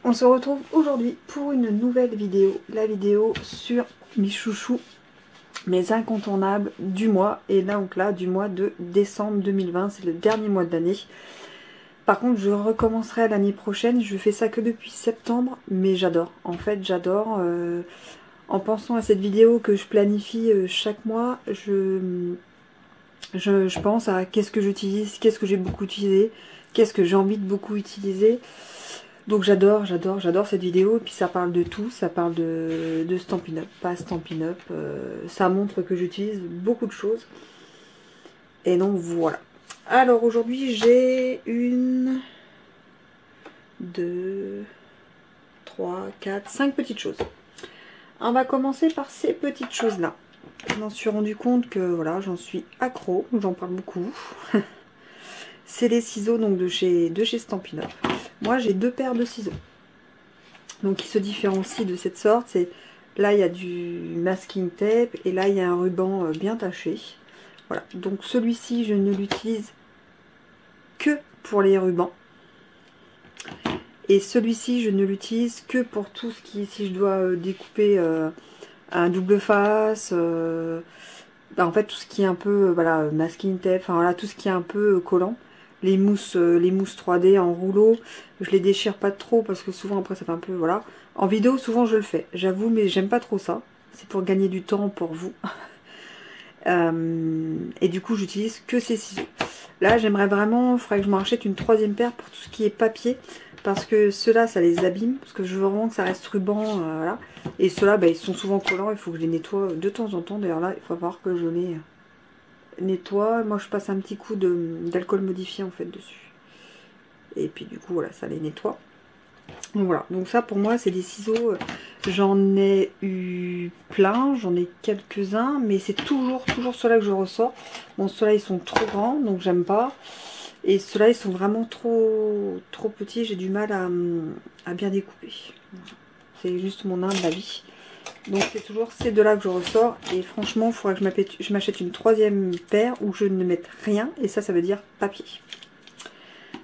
On se retrouve aujourd'hui pour une nouvelle vidéo, la vidéo sur mes chouchous, mes incontournables du mois, et donc là du mois de décembre 2020, c'est le dernier mois de l'année. Par contre je recommencerai l'année prochaine, je fais ça que depuis septembre, mais j'adore, en fait j'adore, en pensant à cette vidéo que je planifie chaque mois, je pense à qu'est-ce que j'utilise, qu'est-ce que j'ai beaucoup utilisé, qu'est-ce que j'ai envie de beaucoup utiliser. Donc j'adore cette vidéo, et puis ça parle de tout, ça parle de Stampin' Up, pas Stampin' Up, ça montre que j'utilise beaucoup de choses. Et donc voilà. Alors aujourd'hui j'ai 1, 2, 3, 4, 5 petites choses. On va commencer par ces petites choses là. Je m'en suis rendu compte que voilà, j'en suis accro, j'en parle beaucoup. C'est les ciseaux donc de chez Stampin' Up. Moi j'ai 2 paires de ciseaux. Donc qui se différencient de cette sorte. C'est là il y a du masking tape et là il y a un ruban bien taché. Voilà. Donc celui-ci je ne l'utilise que pour les rubans. Et celui-ci je ne l'utilise que pour tout ce qui, si je dois découper un double face, en fait tout ce qui est un peu voilà, masking tape, enfin voilà, tout ce qui est un peu collant. Les mousses 3D en rouleau, je les déchire pas trop parce que souvent après ça fait un peu, voilà. En vidéo souvent je le fais, j'avoue, mais j'aime pas trop ça. C'est pour gagner du temps pour vous. Et du coup j'utilise que ces ciseaux. Là j'aimerais vraiment, il faudrait que je m'en achète une 3e paire pour tout ce qui est papier. Parce que ceux-là ça les abîme, parce que je veux vraiment que ça reste ruban, voilà. Et ceux-là bah, ils sont souvent collants, il faut que je les nettoie de temps en temps. D'ailleurs là il faut voir que je les nettoie. Moi je passe un petit coup d'alcool modifié en fait dessus. Et puis du coup voilà, ça les nettoie. Donc voilà, donc ça pour moi c'est des ciseaux, j'en ai eu plein, j'en ai quelques-uns, mais c'est toujours ceux-là que je ressors. Bon ceux-là ils sont trop grands, donc j'aime pas. Et ceux-là ils sont vraiment trop petits, j'ai du mal à bien découper. C'est juste mon humble avis. Donc c'est toujours ces deux-là que je ressors. Et franchement, il faudrait que je m'achète une 3e paire où je ne mette rien. Et ça veut dire papier.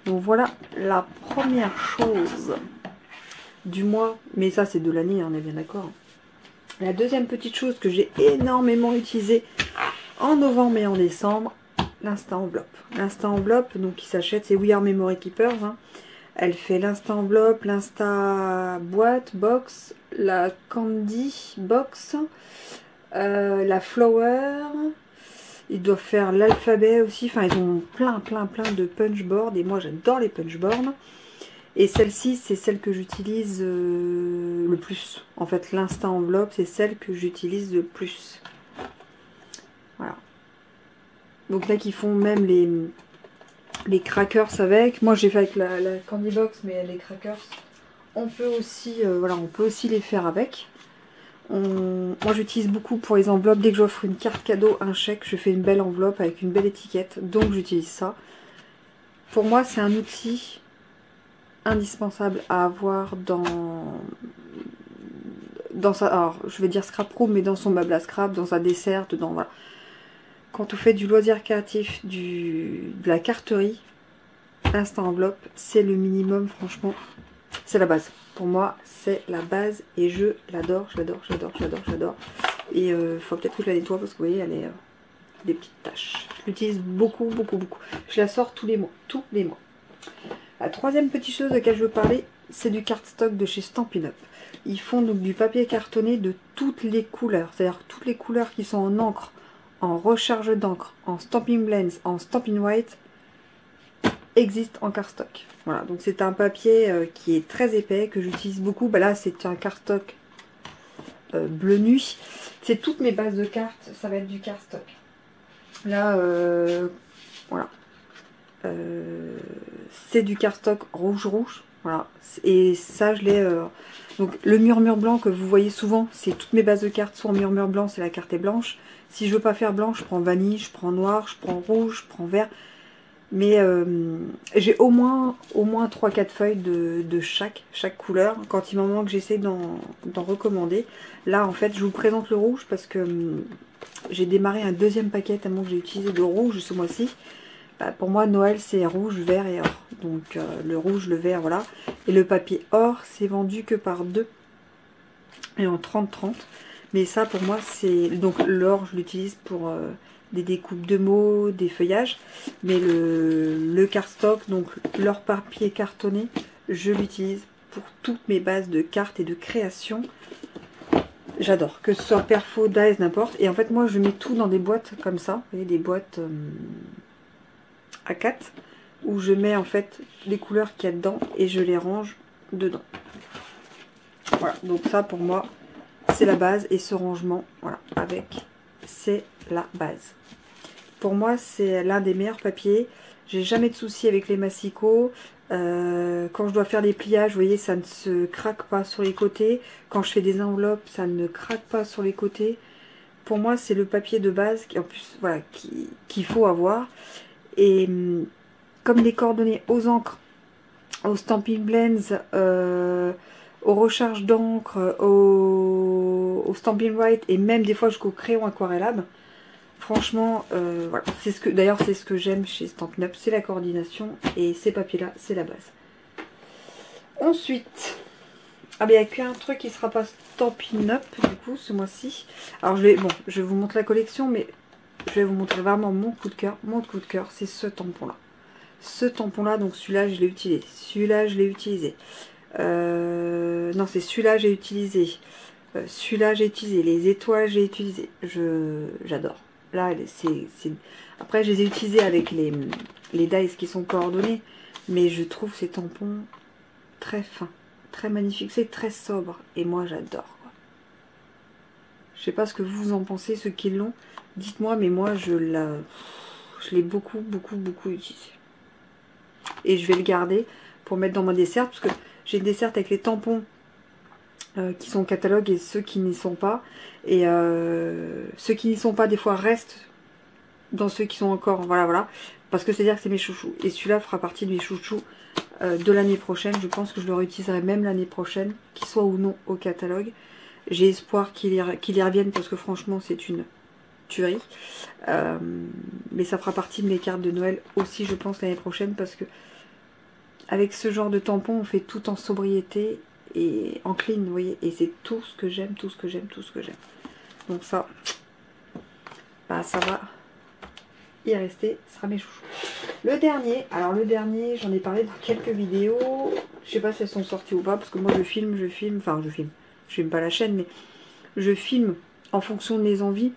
Donc voilà la première chose du mois. Mais ça c'est de l'année, on est bien d'accord. La deuxième petite chose que j'ai énormément utilisée en novembre et en décembre, l'Insta Enveloppe. L'Insta Enveloppe, donc qui s'achète, c'est We Are Memory Keepers. Hein. Elle fait l'Insta Enveloppe, l'Insta Boîte, Box, la Candy Box, la Flower. Ils doivent faire l'alphabet aussi. Enfin, ils ont plein de punchboards. Et moi, j'adore les punchboards. Et celle-ci, c'est celle que j'utilise le plus. En fait, l'Insta Enveloppe, c'est celle que j'utilise le plus. Voilà. Donc là, qui font même les crackers avec. Moi, j'ai fait avec la Candy Box, mais les crackers, on peut aussi, voilà, on peut aussi les faire avec. Moi, j'utilise beaucoup pour les enveloppes. Dès que j'offre une carte cadeau, un chèque, je fais une belle enveloppe avec une belle étiquette. Donc, j'utilise ça. Pour moi, c'est un outil indispensable à avoir dans sa, alors je vais dire scrap room, mais dans son meuble à scrap, dans sa desserte, dans voilà. Quand on fait du loisir créatif, de la carterie, Insta Enveloppe, c'est le minimum, franchement, c'est la base. Pour moi, c'est la base et je l'adore, j'adore. Et il faut peut-être que je la nettoie parce que vous voyez, elle est des petites taches. Je l'utilise beaucoup. Je la sors tous les mois, La 3e petite chose de laquelle je veux parler, c'est du cardstock de chez Stampin' Up. Ils font donc du papier cartonné de toutes les couleurs, c'est-à-dire toutes les couleurs qui sont en encre, en recharge d'encre, en Stampin' Blends, en Stampin' White, existent en cardstock. Voilà, donc c'est un papier qui est très épais, que j'utilise beaucoup. Bah là, c'est un cardstock bleu nuit. C'est toutes mes bases de cartes, ça va être du cardstock. Là, voilà. C'est du cardstock rouge, voilà, et ça je l'ai donc le murmure blanc que vous voyez souvent, c'est toutes mes bases de cartes sont en murmure blanc, c'est la carte est blanche. Si je veux pas faire blanc, je prends vanille, je prends noir, je prends rouge, je prends vert, mais j'ai au moins 3-4 feuilles de chaque couleur. Quand il m'en manque, j'essaie d'en recommander. Là en fait je vous présente le rouge parce que j'ai démarré un 2e paquet tellement que j'ai utilisé de rouge ce mois-ci. pour moi Noël c'est rouge, vert et or. Donc le rouge, le vert, voilà. Et le papier or c'est vendu que par 2 et en 30-30. Mais ça pour moi c'est... Donc l'or je l'utilise pour des découpes de mots, des feuillages. Mais le cardstock, donc l'or papier cartonné, je l'utilise pour toutes mes bases de cartes et de création. J'adore, que ce soit perfo, dies, n'importe. Et en fait moi je mets tout dans des boîtes comme ça. Vous voyez, des boîtes A4 où je mets en fait les couleurs qu'il y a dedans et je les range dedans. Voilà, donc ça pour moi c'est la base et ce rangement, voilà, avec, c'est la base. Pour moi c'est l'un des meilleurs papiers. J'ai jamais de soucis avec les massicots. Quand je dois faire des pliages, vous voyez, ça ne se craque pas sur les côtés. Quand je fais des enveloppes, ça ne craque pas sur les côtés. Pour moi c'est le papier de base qui, en plus, voilà, qu'il faut avoir. Et comme les coordonnées aux encres, aux Stampin' Blends, aux recharges d'encre, au Stampin' Write et même des fois jusqu'au crayon aquarellable, franchement, voilà. C'est ce que, d'ailleurs, c'est ce que j'aime chez Stampin' Up, c'est la coordination et ces papiers-là, c'est la base. Ensuite, ah ben il n'y a qu'un truc qui ne sera pas Stampin' Up du coup ce mois-ci. Alors je vous montre la collection, mais je vais vous montrer vraiment mon coup de cœur. Mon coup de cœur, c'est ce tampon-là. Ce tampon-là, donc celui-là, je l'ai utilisé. Celui-là, je l'ai utilisé. Non, c'est celui-là, j'ai utilisé. Celui-là, j'ai utilisé. Les étoiles, j'ai utilisé. J'adore. Là, après, je les ai utilisés avec les dies qui sont coordonnés. Mais je trouve ces tampons très fins, très magnifiques. C'est très sobre. Et moi, j'adore. Je sais pas ce que vous en pensez, ceux qui l'ont. Dites-moi, mais moi, je l'ai beaucoup utilisé. Et je vais le garder pour mettre dans ma desserte, parce que j'ai une desserte avec les tampons qui sont au catalogue et ceux qui n'y sont pas. Et ceux qui n'y sont pas, des fois, restent dans ceux qui sont encore, voilà. Parce que c'est-à-dire que c'est mes chouchous. Et celui-là fera partie de mes chouchous de l'année prochaine. Je pense que je le réutiliserai même l'année prochaine, qu'il soit ou non au catalogue. J'ai espoir qu'il y revienne, parce que franchement, c'est une tuerie. Mais ça fera partie de mes cartes de Noël aussi, je pense, l'année prochaine, parce que avec ce genre de tampon, on fait tout en sobriété et en clean, vous voyez, et c'est tout ce que j'aime, tout ce que j'aime. Donc ça, bah, ça va y rester, ce sera mes chouchous. Le dernier, alors le dernier, j'en ai parlé dans quelques vidéos, je sais pas si elles sont sorties ou pas, parce que moi je filme, je filme pas la chaîne, mais je filme en fonction de mes envies.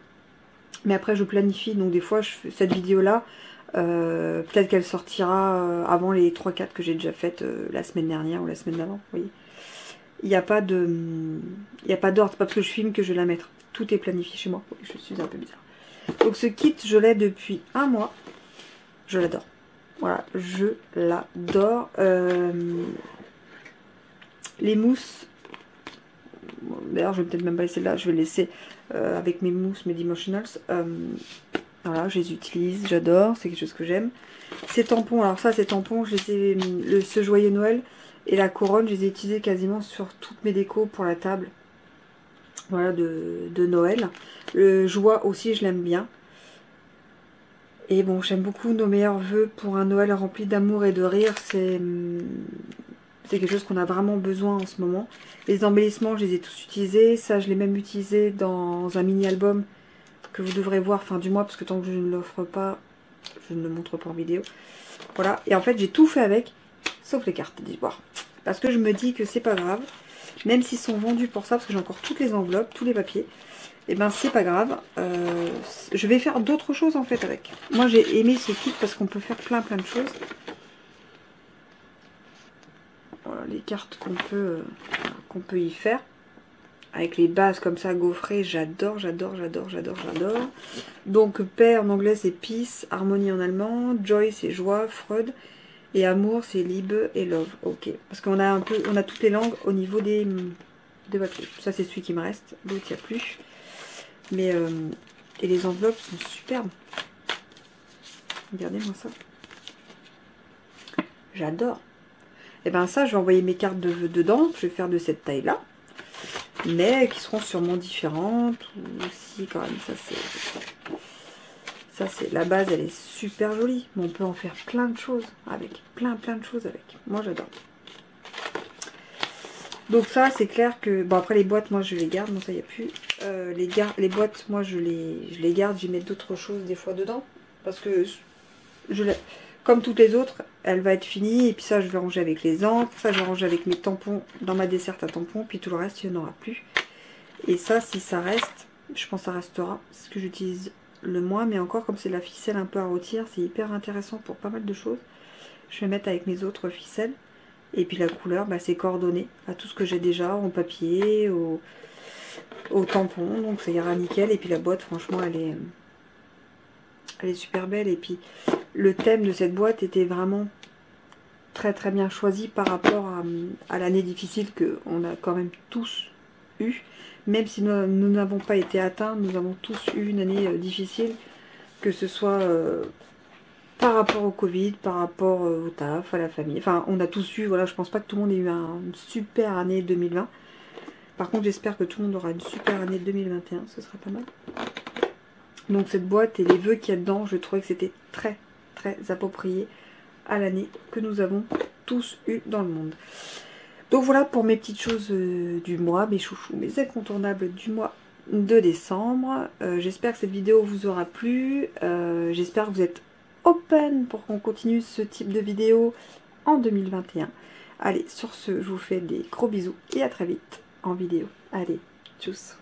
Mais après je planifie, donc des fois je fais cette vidéo là, peut-être qu'elle sortira avant les 3-4 que j'ai déjà faites la semaine dernière ou la semaine d'avant, vous voyez. Il n'y a pas d'ordre, c'est pas parce que je filme que je vais la mettre. Tout est planifié chez moi, je suis un peu bizarre. Donc ce kit je l'ai depuis un mois, je l'adore. Voilà, je l'adore. Les mousses, d'ailleurs je vais peut-être même pas laisser là, je vais laisser avec mes mousses, mes Demotionals. Voilà, je les utilise, j'adore, c'est quelque chose que j'aime. Ces tampons, alors ça, ces tampons, je les ai, ce joyeux Noël et la couronne, je les ai utilisés quasiment sur toutes mes décos pour la table. Voilà, de Noël. Le joie aussi, je l'aime bien. Et bon, j'aime beaucoup nos meilleurs vœux pour un Noël rempli d'amour et de rire. C'est quelque chose qu'on a vraiment besoin en ce moment. Les embellissements, je les ai tous utilisés. Ça, je l'ai même utilisé dans un mini-album que vous devrez voir fin du mois, parce que tant que je ne l'offre pas, je ne le montre pas en vidéo. Voilà, et en fait j'ai tout fait avec, sauf les cartes d'histoire. Parce que je me dis que c'est pas grave, même s'ils sont vendus pour ça, parce que j'ai encore toutes les enveloppes, tous les papiers, et ben c'est pas grave. Je vais faire d'autres choses en fait avec. Moi j'ai aimé ce kit parce qu'on peut faire plein de choses. Voilà les cartes qu'on peut y faire. Avec les bases comme ça gaufrées, j'adore. Donc paix en anglais c'est peace, harmonie en allemand, joy c'est joie, Freud, et amour c'est Liebe et love. Ok, parce qu'on a on a toutes les langues au niveau des papiers. Ça c'est celui qui me reste, l'autre il n'y a plus. Mais et les enveloppes sont superbes. Regardez-moi ça. J'adore. Et ben ça je vais envoyer mes cartes de vœux dedans, je vais faire de cette taille là. Mais qui seront sûrement différentes aussi quand même, Ça, c'est la base, elle est super jolie. Mais on peut en faire plein de choses avec. Plein de choses avec. Moi, j'adore. Donc ça, c'est clair que... Bon, après, les boîtes, moi, je les garde. Bon, ça, il n'y a plus. Les boîtes, moi, je les garde. J'y mets d'autres choses, des fois, dedans. Parce que, comme toutes les autres, elle va être finie. Et puis ça, je vais ranger avec les encres. Ça, je vais ranger avec mes tampons dans ma desserte à tampons. Puis tout le reste, il n'y en aura plus. Et ça, si ça reste, je pense que ça restera. C'est ce que j'utilise le moins. Mais encore, comme c'est de la ficelle un peu à rôtir, c'est hyper intéressant pour pas mal de choses. Je vais mettre avec mes autres ficelles. Et puis la couleur, bah, c'est coordonné à tout ce que j'ai déjà, en papier, au tampon. Donc ça ira nickel. Et puis la boîte, franchement, elle est super belle. Et puis le thème de cette boîte était vraiment très bien choisi par rapport à l'année difficile qu'on a quand même tous eu. Même si nous n'avons pas été atteints, nous avons tous eu une année difficile. Que ce soit... par rapport au Covid, par rapport au taf, à la famille. Enfin, on a tous eu, voilà, je pense pas que tout le monde ait eu une super année 2020. Par contre, j'espère que tout le monde aura une super année 2021, ce serait pas mal. Donc cette boîte et les vœux qu'il y a dedans, je trouvais que c'était très approprié à l'année que nous avons tous eu dans le monde. Donc voilà pour mes petites choses du mois, mes chouchous, mes incontournables du mois de décembre. J'espère que cette vidéo vous aura plu. J'espère que vous êtes open pour qu'on continue ce type de vidéo en 2021. Allez, sur ce, je vous fais des gros bisous et à très vite en vidéo. Allez, tchuss!